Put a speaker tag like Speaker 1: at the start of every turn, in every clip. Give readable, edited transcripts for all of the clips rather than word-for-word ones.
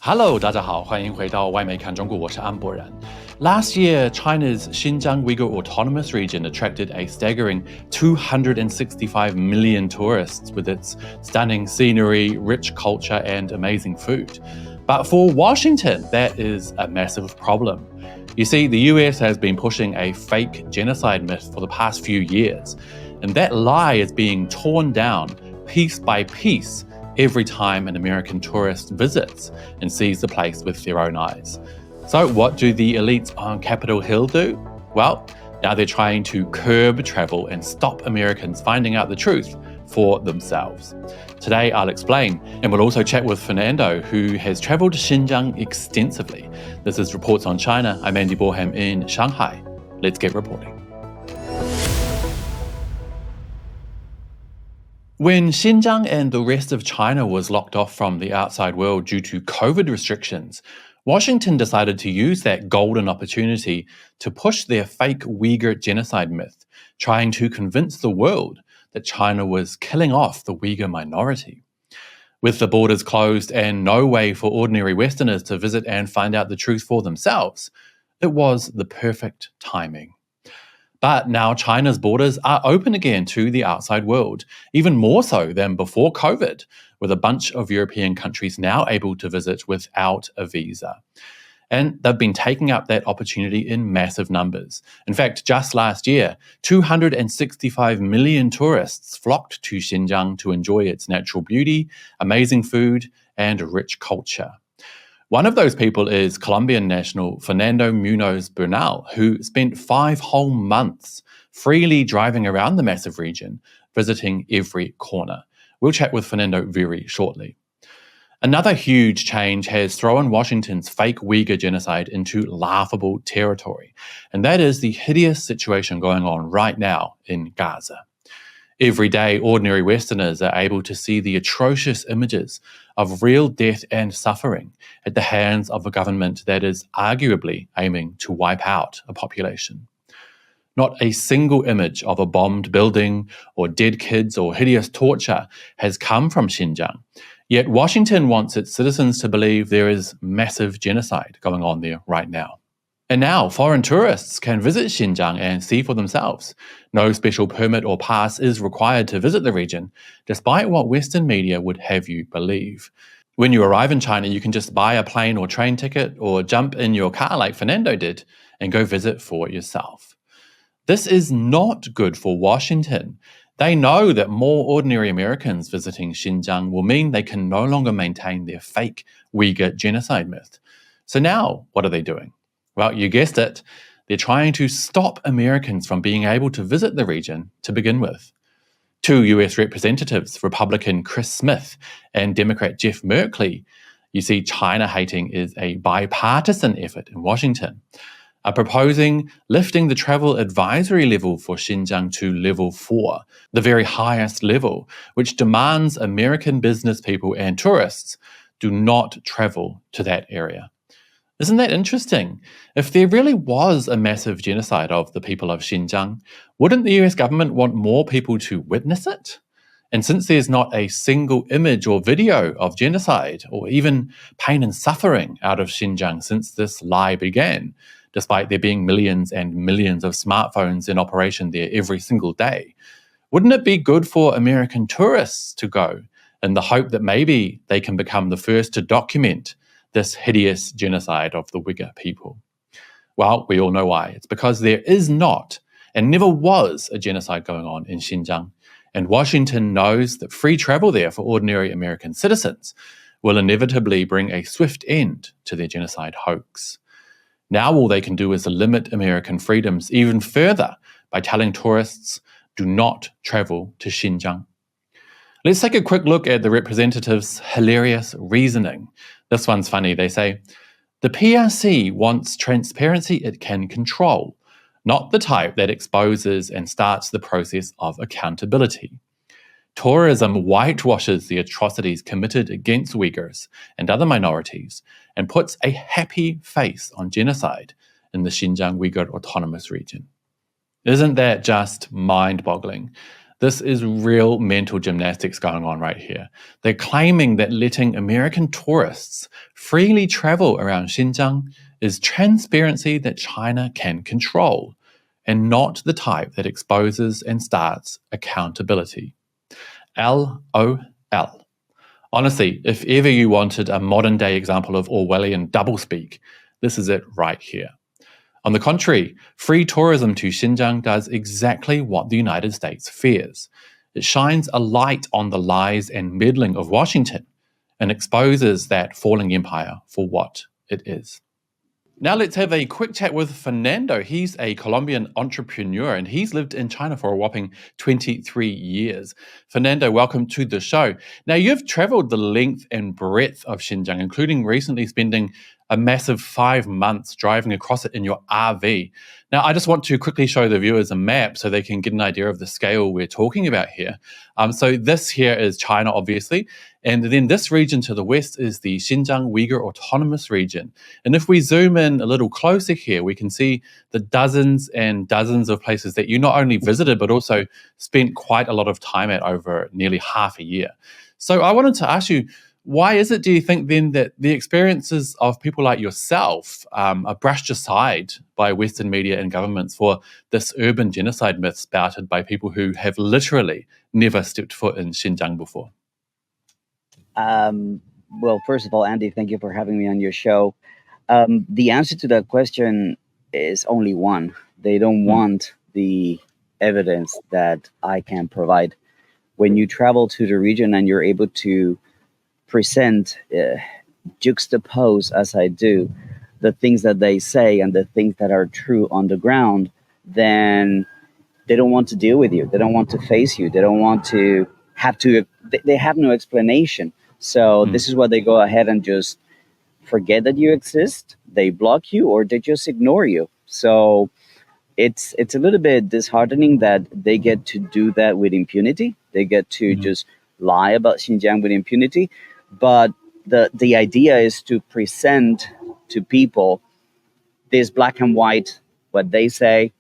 Speaker 1: Hello，大家好，欢迎回到外媒看中国，我是安博然。Last year, China's Xinjiang Uygur Autonomous Region attracted a staggering 265 million tourists with its stunning scenery, rich culture, and amazing food. But for Washington, that is a massive problem. You see, the US has been pushing a fake genocide myth for the past few years, and that lie is being torn down piece by piece every time an American tourist visits and sees the place with their own eyes. So what do the elites on Capitol Hill do? Well, now they're trying to curb travel and stop Americans finding out the truth for themselves. Today I'll explain, and we'll also chat with Fernando, who has travelled to Xinjiang extensively. This is Reports on China. I'm Andy Boreham in Shanghai. Let's get reporting. When Xinjiang and the rest of China was locked off from the outside world due to COVID restrictions, Washington decided to use that golden opportunity to push their fake Uyghur genocide myth, trying to convince the world that China was killing off the Uyghur minority. With the borders closed and no way for ordinary Westerners to visit and find out the truth for themselves, it was the perfect timing. But now China's borders are open again to the outside world, even more so than before COVID, with a bunch of European countries now able to visit without a visa. And they've been taking up that opportunity in massive numbers. In fact, just last year, 265 million tourists flocked to Xinjiang to enjoy its natural beauty, amazing food, and rich culture. One of those people is Colombian national Fernando Munoz Bernal, who spent 5 whole months freely driving around the massive region, visiting every corner. We'll chat with Fernando very shortly. Another huge change has thrown Washington's fake Uyghur genocide into laughable territory, and that is the hideous situation going on right now in Gaza. Every day, ordinary Westerners are able to see the atrocious images of real death and suffering at the hands of a government that is arguably aiming to wipe out a population. Not a single image of a bombed building or dead kids or hideous torture has come from Xinjiang, yet Washington wants its citizens to believe there is massive genocide going on there right now. And now, foreign tourists can visit Xinjiang and see for themselves. No special permit or pass is required to visit the region, despite what Western media would have you believe. When you arrive in China, you can just buy a plane or train ticket or jump in your car like Fernando did and go visit for yourself. This is not good for Washington. They know that more ordinary Americans visiting Xinjiang will mean they can no longer maintain their fake Uyghur genocide myth. So now, what are they doing? Well, you guessed it, they're trying to stop Americans from being able to visit the region to begin with. 2 US representatives, Republican Chris Smith and Democrat Jeff Merkley, you see China hating is a bipartisan effort in Washington, are proposing lifting the travel advisory level for Xinjiang to level 4, the very highest level, which demands American business people and tourists do not travel to that area. Isn't that interesting? If there really was a massive genocide of the people of Xinjiang, wouldn't the US government want more people to witness it? And since there's not a single image or video of genocide or even pain and suffering out of Xinjiang since this lie began, despite there being millions and millions of smartphones in operation there every single day, wouldn't it be good for American tourists to go in the hope that maybe they can become the first to document this hideous genocide of the Uyghur people? Well, we all know why. It's because there is not and never was a genocide going on in Xinjiang, and Washington knows that free travel there for ordinary American citizens will inevitably bring a swift end to their genocide hoax. Now all they can do is limit American freedoms even further by telling tourists, do not travel to Xinjiang. Let's take a quick look at the representatives' hilarious reasoning. This one's funny. They say, the PRC wants transparency it can control, not the type that exposes and starts the process of accountability. Tourism whitewashes the atrocities committed against Uyghurs and other minorities and puts a happy face on genocide in the Xinjiang Uygur Autonomous Region. Isn't that just mind-boggling? This is real mental gymnastics going on right here. They're claiming that letting American tourists freely travel around Xinjiang is transparency that China can control, and not the type that exposes and starts accountability. LOL. Honestly, if ever you wanted a modern day example of Orwellian doublespeak, this is it right here. On the contrary, free tourism to Xinjiang does exactly what the United States fears. It shines a light on the lies and meddling of Washington and exposes that falling empire for what it is. Now let's have a quick chat with Fernando. He's a Colombian entrepreneur and he's lived in China for a whopping 23 years. Fernando, welcome to the show. Now you've traveled the length and breadth of Xinjiang, including recently spending a massive 5 months driving across it in your RV. Now I just want to quickly show the viewers a map so they can get an idea of the scale we're talking about here. So this here is China, obviously. And then this region to the west is the Xinjiang Uygur Autonomous Region. And if we zoom in a little closer here, we can see the dozens and dozens of places that you not only visited, but also spent quite a lot of time at over nearly half a year. So I wanted to ask you, why is it, do you think, then, that the experiences of people like yourself are brushed aside by Western media and governments for this urban genocide myth spouted by people who have literally never stepped foot in Xinjiang before?
Speaker 2: Well, first of all, Andy, thank you for having me on your show. The answer to that question is only one. They don't want the evidence that I can provide. When you travel to the region and you're able to present, juxtapose as I do, the things that they say and the things that are true on the ground, then they don't want to deal with you. They don't want to face you. They don't want to have to, they have no explanation. So this is why they go ahead and just forget that you exist. They block you or they just ignore you. So it's a little bit disheartening that they get to do that with impunity. They get to just lie about Xinjiang with impunity. But the idea is to present to people this black and white, what they say,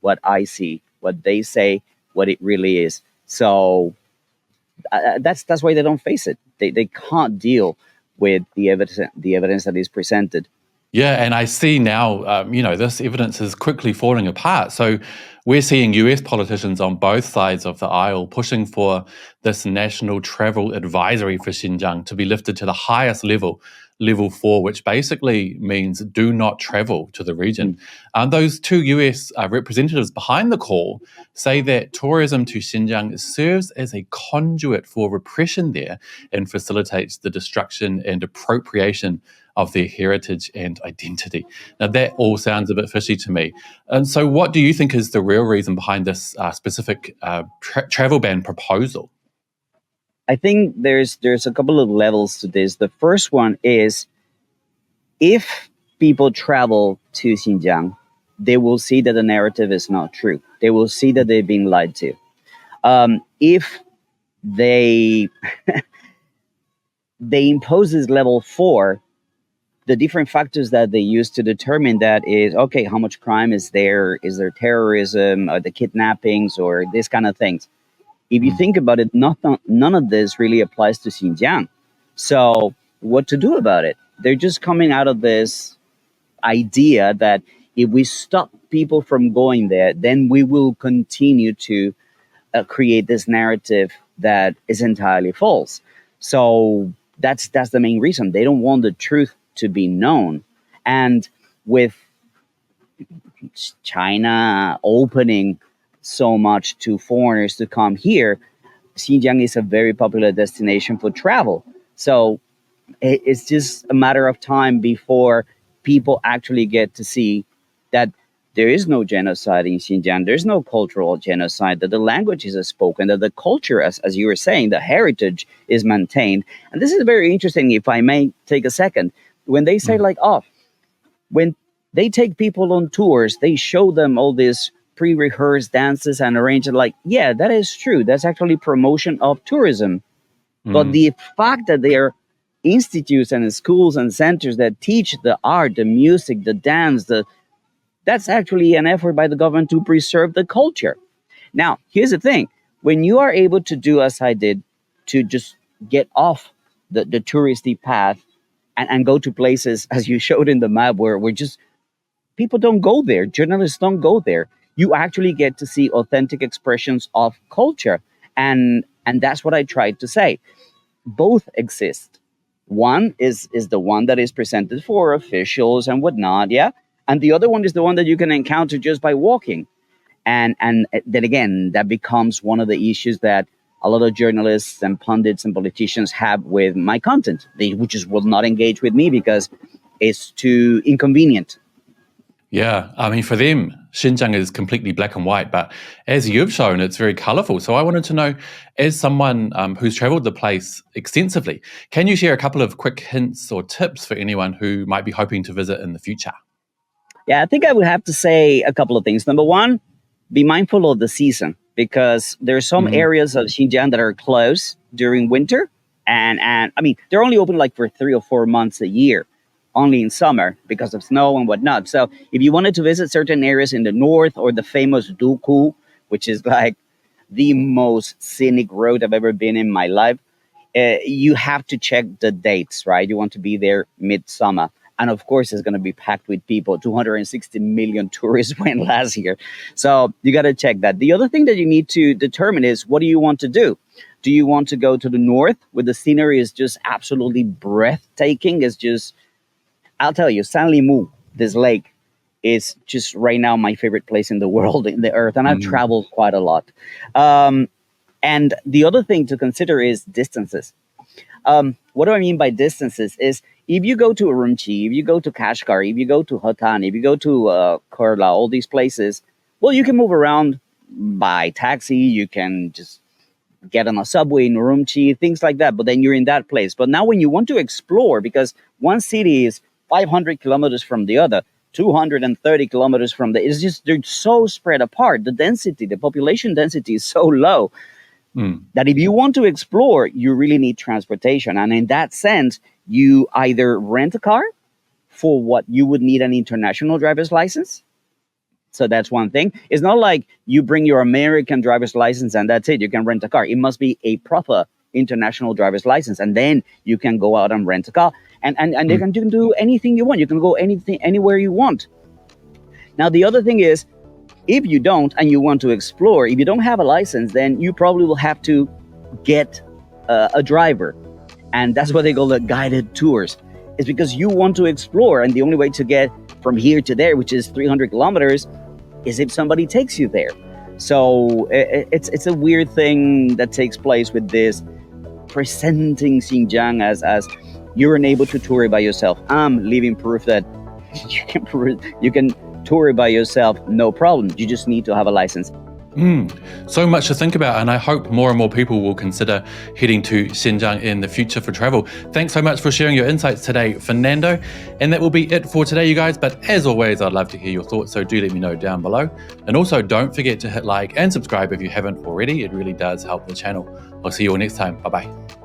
Speaker 2: what I see, what they say, what it really is. So that's why they don't face it. They can't deal with the evidence that is presented.
Speaker 1: Yeah, and I see now, this evidence is quickly falling apart. So we're seeing US politicians on both sides of the aisle pushing for this national travel advisory for Xinjiang to be lifted to the highest level, level 4, which basically means do not travel to the region. Those two US representatives behind the call say that tourism to Xinjiang serves as a conduit for repression there and facilitates the destruction and appropriation of their heritage and identity. Now, that all sounds a bit fishy to me. And so what do you think is the real reason behind this specific travel ban proposal?
Speaker 2: I think there's a couple of levels to this. The first one is, if people travel to Xinjiang, they will see that the narrative is not true. They will see that they're being lied to. If they they impose this level 4, the different factors that they use to determine that is, okay, how much crime is there? Is there terrorism, or the kidnappings, or this kind of things? If you think about it, none of this really applies to Xinjiang. So what to do about it? They're just coming out of this idea that if we stop people from going there, then we will continue to create this narrative that is entirely false. So that's the main reason. They don't want the truth to be known. And with China opening so much to foreigners to come here, Xinjiang is a very popular destination for travel. So it's just a matter of time before people actually get to see that there is no genocide in Xinjiang. There's no cultural genocide, that the languages are spoken, that the culture, as you were saying, the heritage is maintained. And this is very interesting, if I may take a second. When they say when they take people on tours, they show them all these pre-rehearsed dances and arrange it. Yeah, that is true. That's actually promotion of tourism. But the fact that there are institutes and schools and centers that teach the art, the music, the dance, that's actually an effort by the government to preserve the culture. Now, here's the thing. when you are able to do as I did, to just get off the touristy path and go to places, as you showed in the map, where just people don't go there, journalists don't go there, you actually get to see authentic expressions of culture. And that's what I tried to say. Both exist. One is the one that is presented for officials and whatnot, yeah, and the other one is the one that you can encounter just by walking. And then again, that becomes one of the issues that a lot of journalists and pundits and politicians have with my content. They just will not engage with me because it's too inconvenient.
Speaker 1: Yeah, I mean, for them, Xinjiang is completely black and white, but as you've shown, it's very colourful. So I wanted to know, as someone who's travelled the place extensively, can you share a couple of quick hints or tips for anyone who might be hoping to visit in the future?
Speaker 2: Yeah, I think I would have to say a couple of things. Number one, be mindful of the season, because there are some areas of Xinjiang that are closed during winter. And I mean, they're only open like for 3 or 4 months a year, only in summer because of snow and whatnot. So if you wanted to visit certain areas in the north, or the famous Duku, which is like the most scenic road I've ever been in my life, you have to check the dates, right? You want to be there midsummer. And of course, it's going to be packed with people. 260 million tourists went last year. So you got to check that. The other thing that you need to determine is, what do you want to do? Do you want to go to the north, where the scenery is just absolutely breathtaking? It's just, I'll tell you, Sanlimu, this lake, is just right now my favorite place in the world, in the earth. And I've traveled quite a lot. And the other thing to consider is distances. What do I mean by distances? Is if you go to Urumqi, if you go to Kashgar, if you go to Hotan, if you go to Korla, all these places, well, you can move around by taxi. You can just get on a subway in Urumqi, things like that. But then you're in that place. But now when you want to explore, because one city is 500 kilometers from the other, 230 kilometers from the, it's just, they're so spread apart. The density, the population density is so low that if you want to explore, you really need transportation. And in that sense, you either rent a car, for what you would need an international driver's license. So that's one thing. It's not like you bring your American driver's license and that's it. You can rent a car. It must be a proper international driver's license. And then you can go out and rent a car. And you can do anything you want. You can go anywhere you want. Now, the other thing is, if you don't and you want to explore, if you don't have a license, then you probably will have to get a driver. And that's what they call the guided tours. It's because you want to explore. And the only way to get from here to there, which is 300 kilometers, is if somebody takes you there. So it's a weird thing that takes place with this, presenting Xinjiang as you're unable to tour it by yourself. I'm living proof that you can tour it by yourself, no problem. You just need to have a license.
Speaker 1: So much to think about, and I hope more and more people will consider heading to Xinjiang in the future for travel. Thanks so much for sharing your insights today, Fernando. And that will be it for today, you guys. But as always, I'd love to hear your thoughts, so do let me know down below. And also, don't forget to hit like and subscribe if you haven't already. It really does help the channel. I'll see you all next time. Bye-bye.